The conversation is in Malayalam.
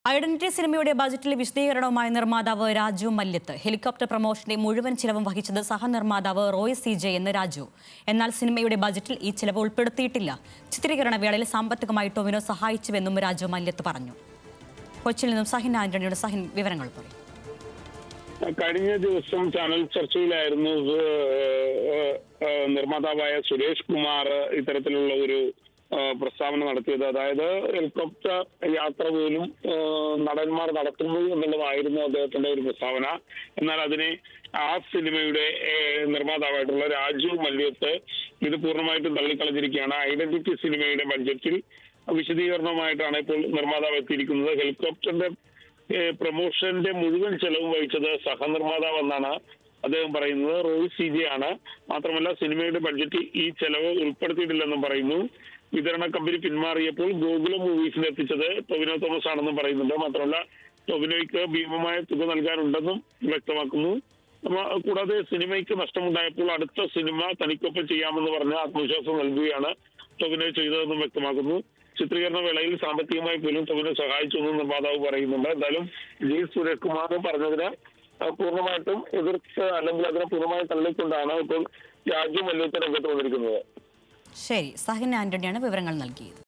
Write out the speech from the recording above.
ഐഡന്റിറ്റി സിനിമയുടെ ബജറ്റിലെ വിശദീകരണവുമായി നിർമ്മാതാവ് രാജു മല്യത്ത്. ഹെലികോപ്റ്റർ പ്രമോഷന്റെ മുഴുവൻ ചിലവും വഹിച്ചത് സഹനിർമ്മാതാവ് റോയ് CJ എന്ന് രാജു. എന്നാൽ സിനിമയുടെ ബജറ്റിൽ ഈ ചിലവ് ഉൾപ്പെടുത്തിയിട്ടില്ല. ചിത്രീകരണ വേളയിൽ സാമ്പത്തികമായി ടൊവിനോ സഹായിച്ചുവെന്നും രാജു മല്യത്ത് പറഞ്ഞു. കൊച്ചിയിൽ നിന്നും സഹിൻ ആന്റണിയുടെ സഹിൻ വിവരങ്ങൾ പറയും. കഴിഞ്ഞ ദിവസം ചാനൽ ചർച്ചയിലായിരുന്നു നിർമ്മാതാവായ സുരേഷ് കുമാർ ഇത്തരത്തിലുള്ള ഒരു പ്രസ്താവന നടത്തിയത്. അതായത് ഹെലികോപ്റ്റർ യാത്ര പോലും നടന്മാർ നടത്തുന്നു എന്നുള്ളതായിരുന്നു അദ്ദേഹത്തിന്റെ ഒരു പ്രസ്താവന. എന്നാൽ അതിനെ ആ സിനിമയുടെ നിർമ്മാതാവായിട്ടുള്ള രാജു മല്യത്ത് ഇത് പൂർണ്ണമായിട്ടും തള്ളിക്കളഞ്ഞിരിക്കുകയാണ്. ഐഡന്റിറ്റി സിനിമയുടെ ബഡ്ജറ്റിൽ വിശദീകരണവുമായിട്ടാണ് ഇപ്പോൾ നിർമ്മാതാവ് എത്തിയിരിക്കുന്നത്. ഹെലികോപ്റ്ററിന്റെ പ്രൊമോഷന്റെ മുഴുവൻ ചെലവും വഹിച്ചത് സഹനിർമ്മാതാവ് എന്നാണ് അദ്ദേഹം പറയുന്നത്. റോയ് CJ ആണ്. മാത്രമല്ല സിനിമയുടെ ബഡ്ജറ്റിൽ ഈ ചെലവ് ഉൾപ്പെടുത്തിയിട്ടില്ലെന്നും പറയുന്നു. വിതരണ കമ്പനി പിന്മാറിയപ്പോൾ ഗോകുലം മൂവീസിൽ എത്തിച്ചത് ടൊവിനോ തോമസ് ആണെന്നും പറയുന്നുണ്ട്. മാത്രമല്ല ടൊവിനോയ്ക്ക് ഭീമമായ തുക നൽകാനുണ്ടെന്നും വ്യക്തമാക്കുന്നു. കൂടാതെ സിനിമയ്ക്ക് നഷ്ടമുണ്ടായപ്പോൾ അടുത്ത സിനിമ തനിക്കൊപ്പം ചെയ്യാമെന്ന് പറഞ്ഞ് ആത്മവിശ്വാസം നൽകുകയാണ് ടൊവിനോ ചെയ്തതെന്നും വ്യക്തമാക്കുന്നു. ചിത്രീകരണ വേളയിൽ സാമ്പത്തികമായി പോലും ടൊവിനോ സഹായിച്ചെന്നും നിർമ്മാതാവ് പറയുന്നുണ്ട്. എന്തായാലും സുരേഷ് കുമാർ പറഞ്ഞതിന് പൂർണ്ണമായിട്ടും എതിർത്ത് അല്ലെങ്കിൽ അതിനെ പൂർണ്ണമായി തള്ളിക്കൊണ്ടാണ് ഇപ്പോൾ രാജു മല്യത്ത് രംഗത്ത് വന്നിരിക്കുന്നത്. ശരി, സഹിൻ ആന്റണിയാണ് വിവരങ്ങൾ നൽകിയത്.